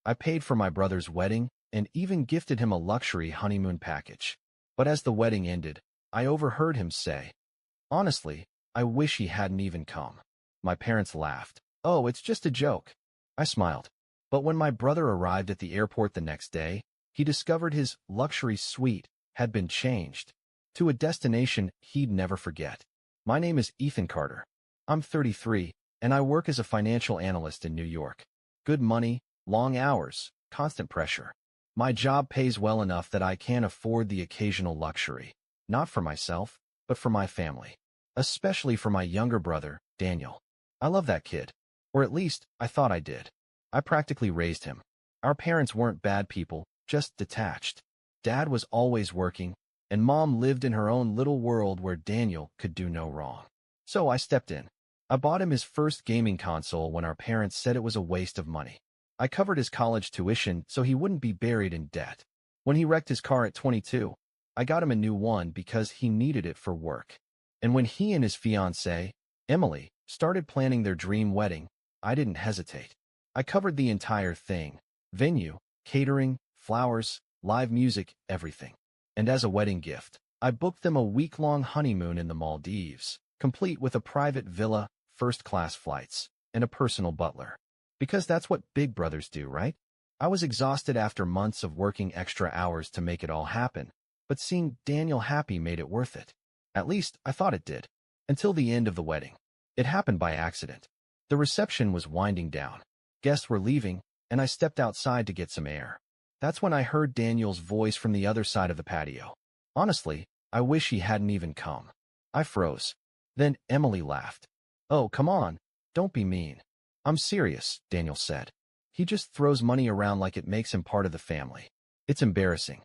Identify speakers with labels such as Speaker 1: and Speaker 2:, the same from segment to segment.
Speaker 1: I paid for my brother's wedding and even gifted him a luxury honeymoon package. But as the wedding ended, I overheard him say, "Honestly, I wish he hadn't even come." My parents laughed. "Oh, it's just a joke." I smiled. But when my brother arrived at the airport the next day, he discovered his luxury suite had been changed to a destination he'd never forget. My name is Ethan Carter. I'm 33, and I work as a financial analyst in New York. Good money, long hours, constant pressure. My job pays well enough that I can afford the occasional luxury, not for myself, but for my family. Especially for my younger brother, Daniel. I love that kid. Or at least, I thought I did. I practically raised him. Our parents weren't bad people, just detached. Dad was always working, and Mom lived in her own little world where Daniel could do no wrong. So I stepped in. I bought him his first gaming console when our parents said it was a waste of money. I covered his college tuition so he wouldn't be buried in debt. When he wrecked his car at 22, I got him a new one because he needed it for work. And when he and his fiancée, Emily, started planning their dream wedding, I didn't hesitate. I covered the entire thing: venue, catering, flowers, live music, everything. And as a wedding gift, I booked them a week-long honeymoon in the Maldives, complete with a private villa, first-class flights, and a personal butler. Because that's what big brothers do, right? I was exhausted after months of working extra hours to make it all happen, but seeing Daniel happy made it worth it. At least, I thought it did. Until the end of the wedding. It happened by accident. The reception was winding down. Guests were leaving, and I stepped outside to get some air. That's when I heard Daniel's voice from the other side of the patio. "Honestly, I wish he hadn't even come." I froze. Then Emily laughed. "Oh, come on. Don't be mean." "I'm serious," Daniel said. "He just throws money around like it makes him part of the family. It's embarrassing."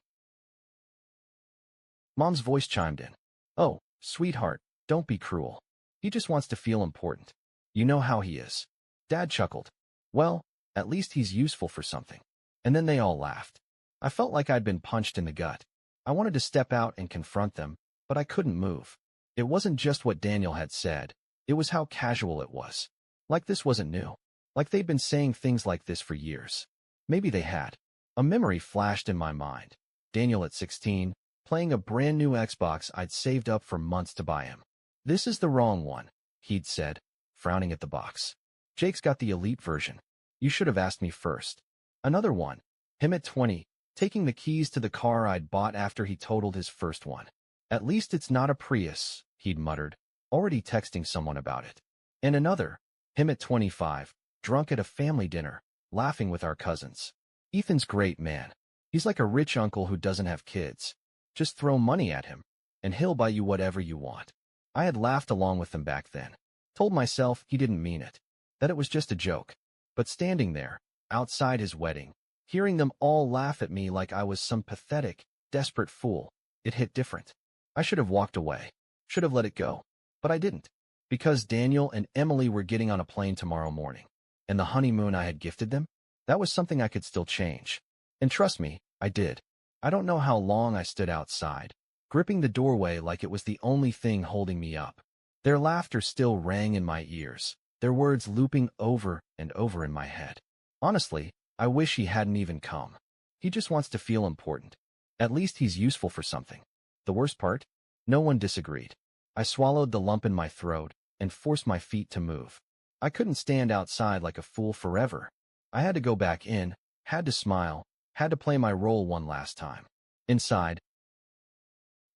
Speaker 1: Mom's voice chimed in. "Oh, sweetheart, don't be cruel. He just wants to feel important. You know how he is." Dad chuckled. "Well, at least he's useful for something." And then they all laughed. I felt like I'd been punched in the gut. I wanted to step out and confront them, but I couldn't move. It wasn't just what Daniel had said. It was how casual it was. Like this wasn't new. Like they'd been saying things like this for years. Maybe they had. A memory flashed in my mind. Daniel at 16, playing a brand new Xbox I'd saved up for months to buy him. "This is the wrong one," he'd said, frowning at the box. "Jake's got the elite version. You should have asked me first." Another one. Him at 20, taking the keys to the car I'd bought after he totaled his first one. "At least it's not a Prius," he'd muttered, already texting someone about it. And another. Him at 25, drunk at a family dinner, laughing with our cousins. "Ethan's great, man. He's like a rich uncle who doesn't have kids. Just throw money at him, and he'll buy you whatever you want." I had laughed along with them back then. Told myself he didn't mean it, that it was just a joke. But standing there, outside his wedding, hearing them all laugh at me like I was some pathetic, desperate fool, it hit different. I should have walked away, should have let it go. But I didn't. Because Daniel and Emily were getting on a plane tomorrow morning. And the honeymoon I had gifted them? That was something I could still change. And trust me, I did. I don't know how long I stood outside, gripping the doorway like it was the only thing holding me up. Their laughter still rang in my ears, their words looping over and over in my head. "Honestly, I wish he hadn't even come. He just wants to feel important. At least he's useful for something." The worst part? No one disagreed. I swallowed the lump in my throat and forced my feet to move. I couldn't stand outside like a fool forever. I had to go back in, had to smile, had to play my role one last time. Inside,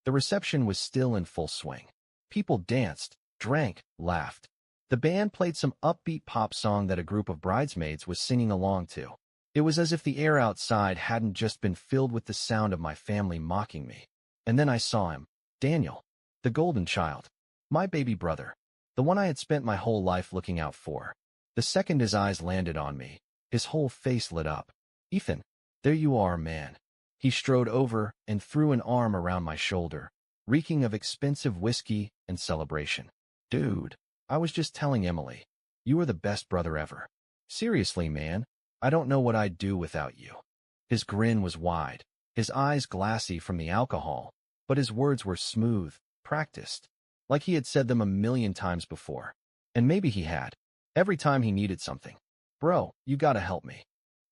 Speaker 1: the reception was still in full swing. People danced, drank, laughed. The band played some upbeat pop song that a group of bridesmaids was singing along to. It was as if the air outside hadn't just been filled with the sound of my family mocking me. And then I saw him, Daniel, the golden child, my baby brother, the one I had spent my whole life looking out for. The second his eyes landed on me, his whole face lit up. "Ethan, there you are, man." He strode over and threw an arm around my shoulder, reeking of expensive whiskey and celebration. "Dude, I was just telling Emily, you are the best brother ever. Seriously, man, I don't know what I'd do without you." His grin was wide, his eyes glassy from the alcohol, but his words were smooth, practiced, like he had said them a million times before. And maybe he had, every time he needed something. "Bro, you gotta help me."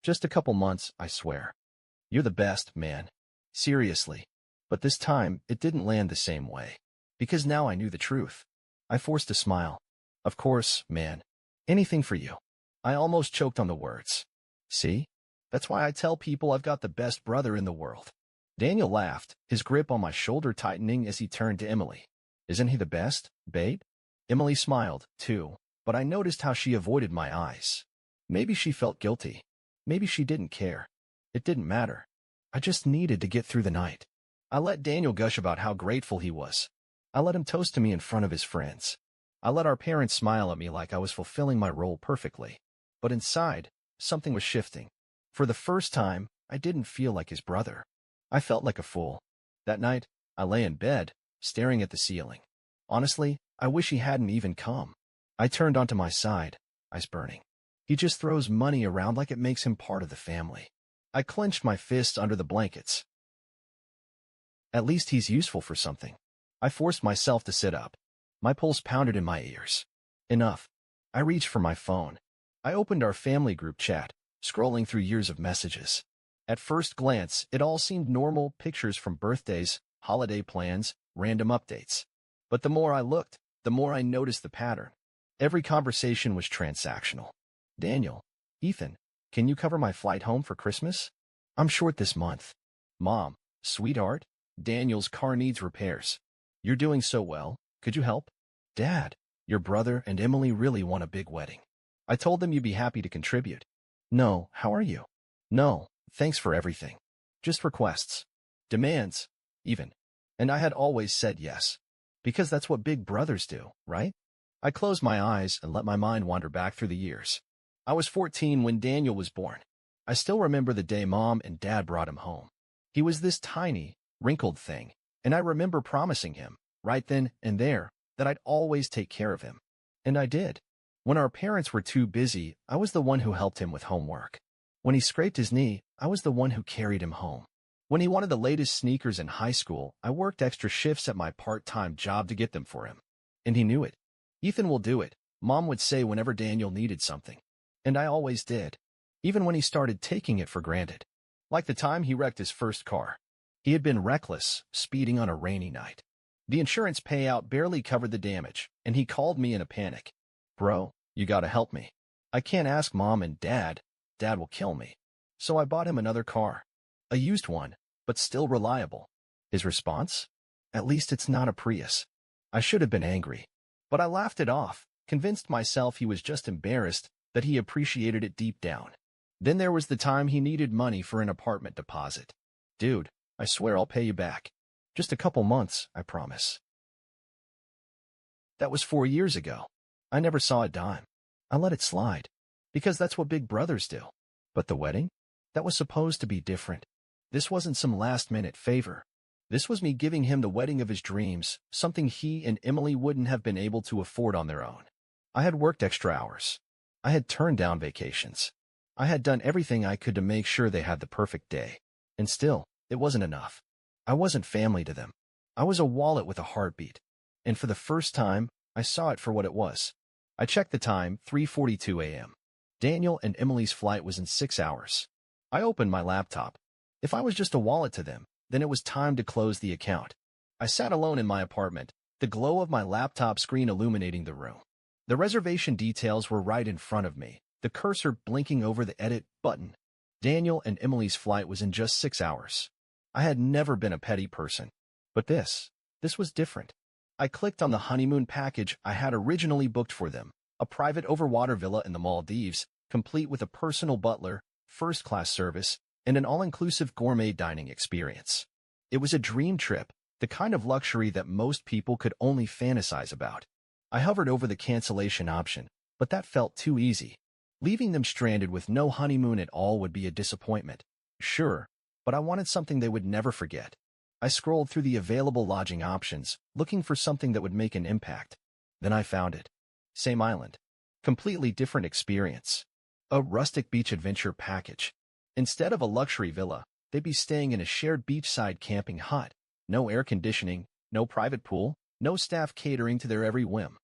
Speaker 1: Just a couple months, I swear. You're the best, man. Seriously. But this time, it didn't land the same way. Because now I knew the truth. I forced a smile. Of course, man. Anything for you. I almost choked on the words. See? That's why I tell people I've got the best brother in the world. Daniel laughed, his grip on my shoulder tightening as he turned to Emily. Isn't he the best, babe? Emily smiled, too, but I noticed how she avoided my eyes. Maybe she felt guilty. Maybe she didn't care. It didn't matter. I just needed to get through the night. I let Daniel gush about how grateful he was. I let him toast to me in front of his friends. I let our parents smile at me like I was fulfilling my role perfectly. But inside, something was shifting. For the first time, I didn't feel like his brother. I felt like a fool. That night, I lay in bed, staring at the ceiling. Honestly, I wish he hadn't even come. I turned onto my side, eyes burning. He just throws money around like it makes him part of the family. I clenched my fists under the blankets. At least he's useful for something. I forced myself to sit up. My pulse pounded in my ears. Enough. I reached for my phone. I opened our family group chat, scrolling through years of messages. At first glance, it all seemed normal, pictures from birthdays, holiday plans, random updates. But the more I looked, the more I noticed the pattern. Every conversation was transactional. Daniel, Ethan, can you cover my flight home for Christmas? I'm short this month. Mom, sweetheart, Daniel's car needs repairs. You're doing so well. Could you help? Dad, your brother and Emily really want a big wedding. I told them you'd be happy to contribute. No, how are you? No, thanks for everything. Just requests. Demands, even. And I had always said yes. Because that's what big brothers do, right? I closed my eyes and let my mind wander back through the years. I was 14 when Daniel was born. I still remember the day Mom and Dad brought him home. He was this tiny, wrinkled thing, and I remember promising him, right then and there, that I'd always take care of him. And I did. When our parents were too busy, I was the one who helped him with homework. When he scraped his knee, I was the one who carried him home. When he wanted the latest sneakers in high school, I worked extra shifts at my part-time job to get them for him. And he knew it. Ethan will do it, Mom would say whenever Daniel needed something. And I always did. Even when he started taking it for granted. Like the time he wrecked his first car. He had been reckless, speeding on a rainy night. The insurance payout barely covered the damage, and he called me in a panic. Bro, you gotta help me. I can't ask Mom and Dad. Dad will kill me. So I bought him another car. A used one, but still reliable. His response? At least it's not a Prius. I should have been angry. But I laughed it off, convinced myself he was just embarrassed, that he appreciated it deep down. Then there was the time he needed money for an apartment deposit. Dude, I swear I'll pay you back. Just a couple months, I promise. That was 4 years ago. I never saw a dime. I let it slide. Because that's what big brothers do. But the wedding? That was supposed to be different. This wasn't some last-minute favor. This was me giving him the wedding of his dreams, something he and Emily wouldn't have been able to afford on their own. I had worked extra hours. I had turned down vacations. I had done everything I could to make sure they had the perfect day. And still, it wasn't enough. I wasn't family to them. I was a wallet with a heartbeat. And for the first time, I saw it for what it was. I checked the time, 3:42 a.m. Daniel and Emily's flight was in 6 hours. I opened my laptop. If I was just a wallet to them, then it was time to close the account. I sat alone in my apartment, the glow of my laptop screen illuminating the room. The reservation details were right in front of me, the cursor blinking over the edit button. Daniel and Emily's flight was in just 6 hours. I had never been a petty person. But this was different. I clicked on the honeymoon package I had originally booked for them, a private overwater villa in the Maldives, complete with a personal butler, first-class service, and an all-inclusive gourmet dining experience. It was a dream trip, the kind of luxury that most people could only fantasize about. I hovered over the cancellation option, but that felt too easy. Leaving them stranded with no honeymoon at all would be a disappointment. Sure, but I wanted something they would never forget. I scrolled through the available lodging options, looking for something that would make an impact. Then I found it. Same island. Completely different experience. A rustic beach adventure package. Instead of a luxury villa, they'd be staying in a shared beachside camping hut. No air conditioning, no private pool, no staff catering to their every whim.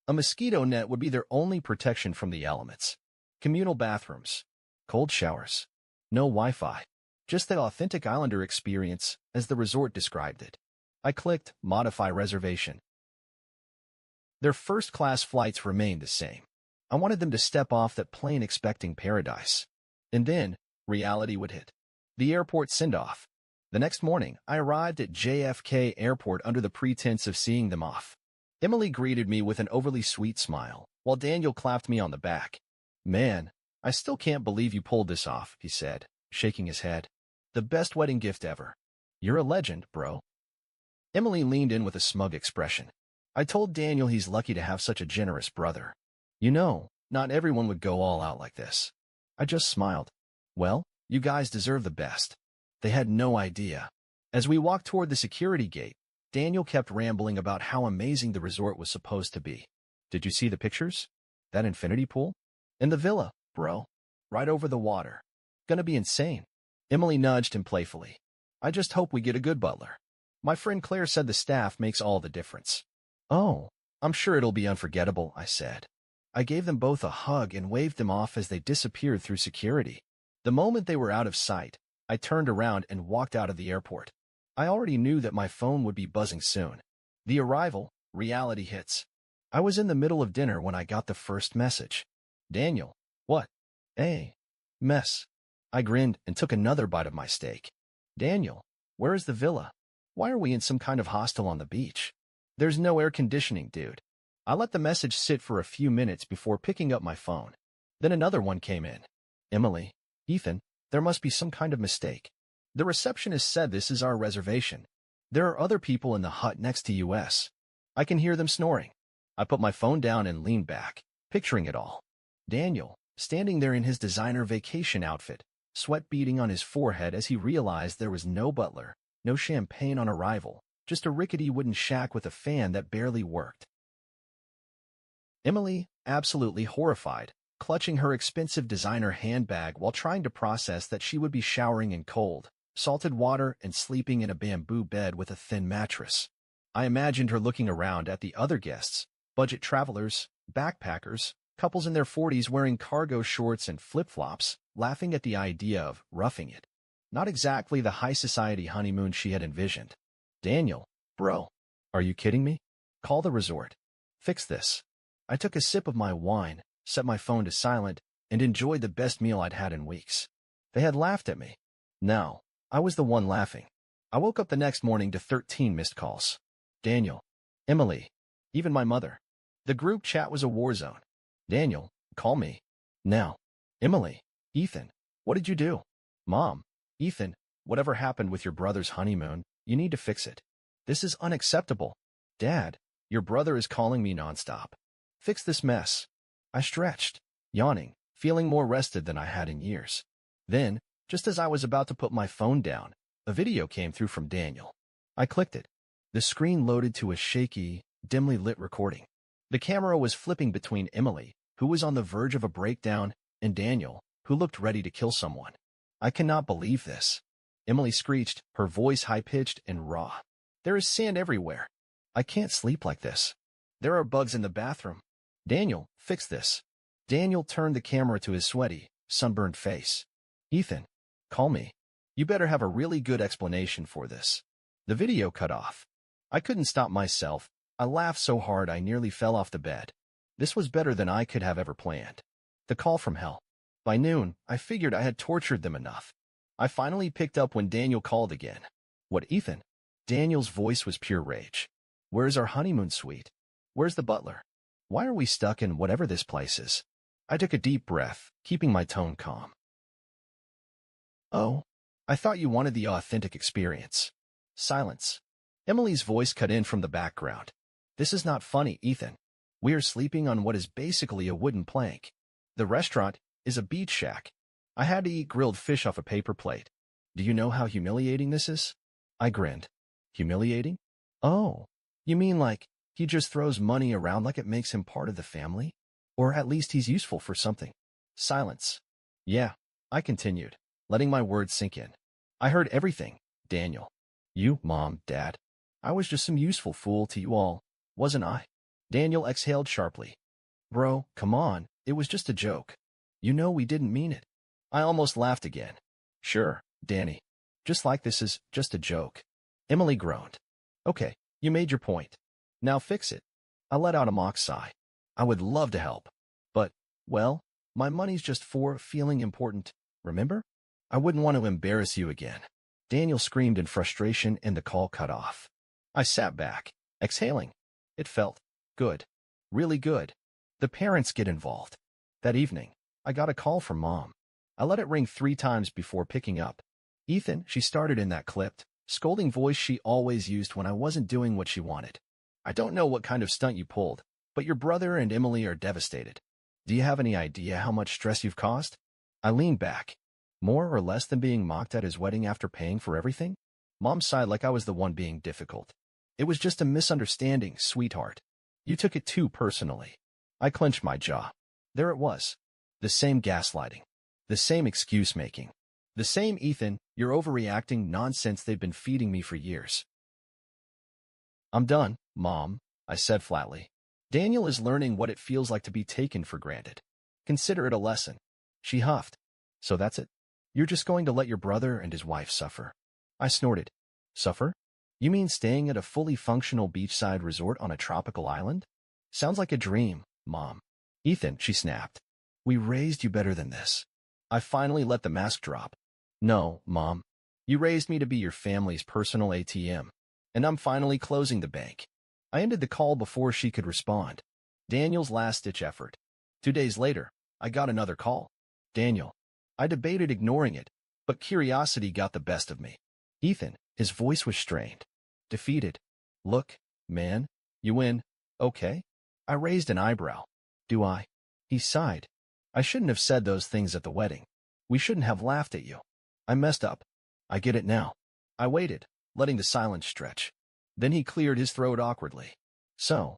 Speaker 1: A mosquito net would be their only protection from the elements. Communal bathrooms. Cold showers. No Wi-Fi. Just the authentic islander experience, as the resort described it. I clicked Modify Reservation. Their first-class flights remained the same. I wanted them to step off that plane expecting paradise. And then, reality would hit. The airport send-off. The next morning, I arrived at JFK Airport under the pretense of seeing them off. Emily greeted me with an overly sweet smile, while Daniel clapped me on the back. "Man, I still can't believe you pulled this off," he said, shaking his head. "The best wedding gift ever. You're a legend, bro." Emily leaned in with a smug expression. I told Daniel he's lucky to have such a generous brother. You know, not everyone would go all out like this. I just smiled. Well, you guys deserve the best. They had no idea. As we walked toward the security gate, Daniel kept rambling about how amazing the resort was supposed to be. "Did you see the pictures? That infinity pool? And the villa, bro. Right over the water. Gonna be insane." Emily nudged him playfully. "I just hope we get a good butler. My friend Claire said the staff makes all the difference." "Oh, I'm sure it'll be unforgettable," I said. I gave them both a hug and waved them off as they disappeared through security. The moment they were out of sight, I turned around and walked out of the airport. I already knew that my phone would be buzzing soon. The arrival, reality hits. I was in the middle of dinner when I got the first message. "Daniel, what? Hey, mess." I grinned and took another bite of my steak. "Daniel, where is the villa? Why are we in some kind of hostel on the beach? There's no air conditioning, dude." I let the message sit for a few minutes before picking up my phone. Then another one came in. "Emily, Ethan, there must be some kind of mistake. The receptionist said this is our reservation. There are other people in the hut next to us. I can hear them snoring." I put my phone down and leaned back, picturing it all. Daniel, standing there in his designer vacation outfit, sweat beading on his forehead as he realized there was no butler, no champagne on arrival, just a rickety wooden shack with a fan that barely worked. Emily, absolutely horrified, clutching her expensive designer handbag while trying to process that she would be showering in cold, salted water and sleeping in a bamboo bed with a thin mattress. I imagined her looking around at the other guests, budget travelers, backpackers, couples in their 40s wearing cargo shorts and flip-flops, laughing at the idea of roughing it. Not exactly the high society honeymoon she had envisioned. "Daniel, bro, are you kidding me? Call the resort. Fix this." I took a sip of my wine, set my phone to silent, and enjoyed the best meal I'd had in weeks. They had laughed at me. No, I was the one laughing. I woke up the next morning to 13 missed calls. Daniel, Emily, even my mother. The group chat was a war zone. "Daniel, call me. Now." "Emily, Ethan, what did you do?" "Mom, Ethan, whatever happened with your brother's honeymoon, you need to fix it. This is unacceptable." "Dad, your brother is calling me nonstop. Fix this mess." I stretched, yawning, feeling more rested than I had in years. Then, just as I was about to put my phone down, a video came through from Daniel. I clicked it. The screen loaded to a shaky, dimly lit recording. The camera was flipping between Emily, who was on the verge of a breakdown, and Daniel, who looked ready to kill someone. "I cannot believe this." Emily screeched, her voice high-pitched and raw. "There is sand everywhere. I can't sleep like this. There are bugs in the bathroom. Daniel, fix this." Daniel turned the camera to his sweaty, sunburned face. "Ethan, call me. You better have a really good explanation for this." The video cut off. I couldn't stop myself. I laughed so hard I nearly fell off the bed. This was better than I could have ever planned. The call from hell. By noon, I figured I had tortured them enough. I finally picked up when Daniel called again. "What, Ethan?" Daniel's voice was pure rage. "Where's our honeymoon suite? Where's the butler? Why are we stuck in whatever this place is?" I took a deep breath, keeping my tone calm. "Oh, I thought you wanted the authentic experience." Silence. Emily's voice cut in from the background. "This is not funny, Ethan. We are sleeping on what is basically a wooden plank. The restaurant is a beach shack. I had to eat grilled fish off a paper plate. Do you know how humiliating this is?" I grinned. "Humiliating? Oh, you mean like he just throws money around like it makes him part of the family? Or at least he's useful for something?" Silence. "Yeah," I continued, letting my words sink in. "I heard everything, Daniel. You, Mom, Dad. I was just some useful fool to you all, wasn't I?" Daniel exhaled sharply. "Bro, come on, it was just a joke. You know we didn't mean it." I almost laughed again. Sure, Danny. Just like this is just a joke. Emily groaned. Okay, you made your point. Now fix it. I let out a mock sigh. I would love to help. But, well, my money's just for feeling important, remember? I wouldn't want to embarrass you again. Daniel screamed in frustration and the call cut off. I sat back, exhaling. It felt good. Really good. The parents get involved. That evening, I got a call from Mom. I let it ring 3 times before picking up. Ethan, she started in that clipped, scolding voice she always used when I wasn't doing what she wanted. I don't know what kind of stunt you pulled, but your brother and Emily are devastated. Do you have any idea how much stress you've caused? I leaned back. More or less than being mocked at his wedding after paying for everything? Mom sighed like I was the one being difficult. It was just a misunderstanding, sweetheart. You took it too personally. I clenched my jaw. There it was. The same gaslighting. The same excuse-making. The same Ethan, you're overreacting nonsense they've been feeding me for years. I'm done, Mom, I said flatly. Daniel is learning what it feels like to be taken for granted. Consider it a lesson. She huffed. So that's it? You're just going to let your brother and his wife suffer? I snorted. Suffer? You mean staying at a fully functional beachside resort on a tropical island? Sounds like a dream, Mom. Ethan, she snapped. We raised you better than this. I finally let the mask drop. No, Mom. You raised me to be your family's personal ATM. And I'm finally closing the bank. I ended the call before she could respond. Daniel's last-ditch effort. 2 days later, I got another call. Daniel. I debated ignoring it, but curiosity got the best of me. Ethan, his voice was strained. Defeated. Look, man, you win. Okay? I raised an eyebrow. Do I? He sighed. I shouldn't have said those things at the wedding. We shouldn't have laughed at you. I messed up. I get it now. I waited, letting the silence stretch. Then he cleared his throat awkwardly. So,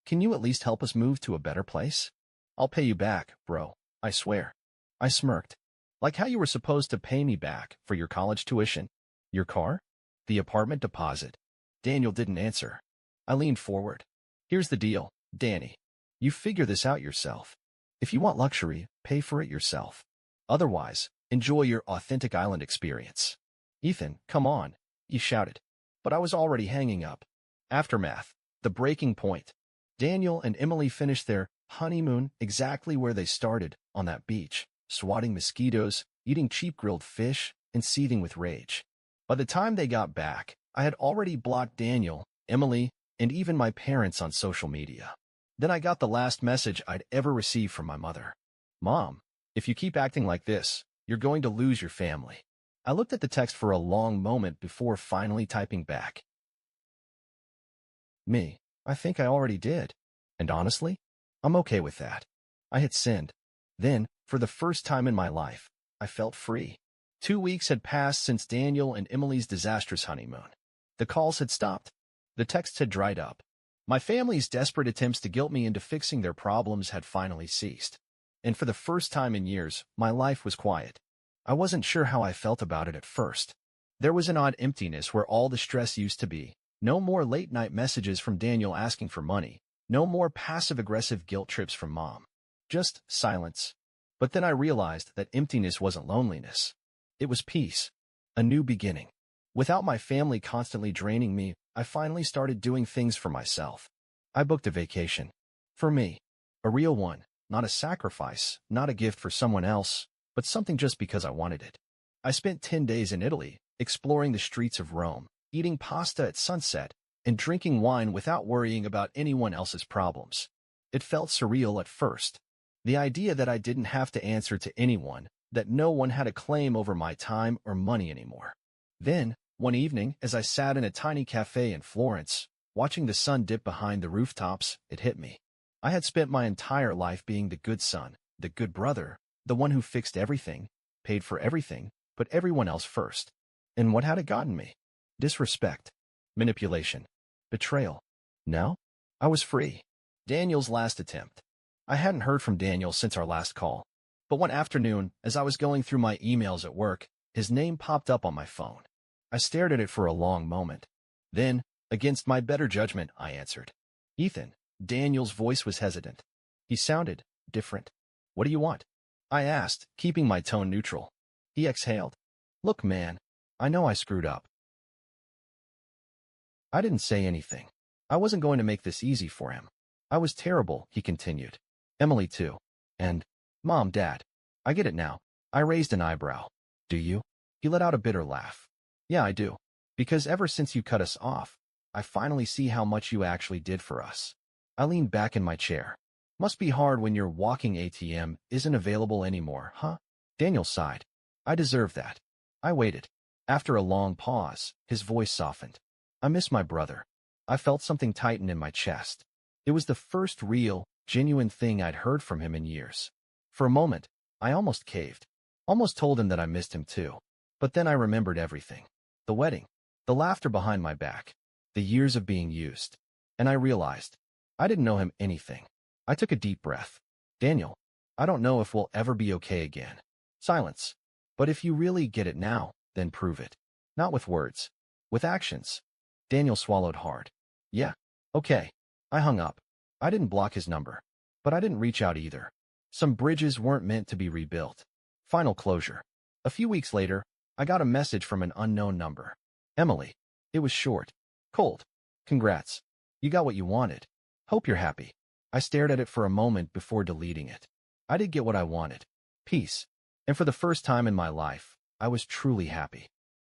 Speaker 1: can you at least help us move to a better place? I'll pay you back, bro, I swear. I smirked. Like how you were supposed to pay me back for your college tuition. Your car? The apartment deposit. Daniel didn't answer. I leaned forward. Here's the deal, Danny. You figure this out yourself. If you want luxury, pay for it yourself. Otherwise, enjoy your authentic island experience. Ethan, come on, he shouted. But I was already hanging up. Aftermath. The breaking point. Daniel and Emily finished their honeymoon exactly where they started, on that beach, swatting mosquitoes, eating cheap grilled fish, and seething with rage. By the time they got back, I had already blocked Daniel, Emily, and even my parents on social media. Then I got the last message I'd ever received from my mother. Mom, if you keep acting like this, you're going to lose your family. I looked at the text for a long moment before finally typing back. Me, I think I already did. And honestly, I'm okay with that. I hit send. Then, for the first time in my life, I felt free. 2 weeks had passed since Daniel and Emily's disastrous honeymoon. The calls had stopped. The texts had dried up. My family's desperate attempts to guilt me into fixing their problems had finally ceased. And for the first time in years, my life was quiet. I wasn't sure how I felt about it at first. There was an odd emptiness where all the stress used to be. No more late-night messages from Daniel asking for money. No more passive-aggressive guilt trips from Mom. Just silence. But then I realized that emptiness wasn't loneliness. It was peace. A new beginning. Without my family constantly draining me, I finally started doing things for myself. I booked a vacation. For me. A real one. Not a sacrifice. Not a gift for someone else. But something just because I wanted it. I spent 10 days in Italy, exploring the streets of Rome, eating pasta at sunset, and drinking wine without worrying about anyone else's problems. It felt surreal at first. The idea that I didn't have to answer to anyone, that no one had a claim over my time or money anymore. Then, one evening, as I sat in a tiny cafe in Florence, watching the sun dip behind the rooftops, it hit me. I had spent my entire life being the good son, the good brother, the one who fixed everything, paid for everything, put everyone else first. And what had it gotten me? Disrespect, manipulation, betrayal. Now, I was free. Daniel's last attempt. I hadn't heard from Daniel since our last call. But one afternoon, as I was going through my emails at work, his name popped up on my phone. I stared at it for a long moment. Then, against my better judgment, I answered. Ethan. Daniel's voice was hesitant. He sounded different. What do you want? I asked, keeping my tone neutral. He exhaled. Look, man, I know I screwed up. I didn't say anything. I wasn't going to make this easy for him. I was terrible, he continued. Emily too. And, Mom, Dad. I get it now. I raised an eyebrow. Do you? He let out a bitter laugh. Yeah, I do. Because ever since you cut us off, I finally see how much you actually did for us. I leaned back in my chair. Must be hard when your walking ATM isn't available anymore, huh? Daniel sighed. I deserve that. I waited. After a long pause, his voice softened. I miss my brother. I felt something tighten in my chest. It was the first real, genuine thing I'd heard from him in years. For a moment, I almost caved. Almost told him that I missed him too. But then I remembered everything. The wedding. The laughter behind my back. The years of being used. And I realized, I didn't know him anything. I took a deep breath. Daniel, I don't know if we'll ever be okay again. Silence. But if you really get it now, then prove it. Not with words. With actions. Daniel swallowed hard. Yeah. Okay. I hung up. I didn't block his number. But I didn't reach out either. Some bridges weren't meant to be rebuilt. Final closure. A few weeks later, I got a message from an unknown number. Emily. It was short. Cold. Congrats. You got what you wanted. Hope you're happy. I stared at it for a moment before deleting it. I did get what I wanted. Peace. And for the first time in my life, I was truly happy.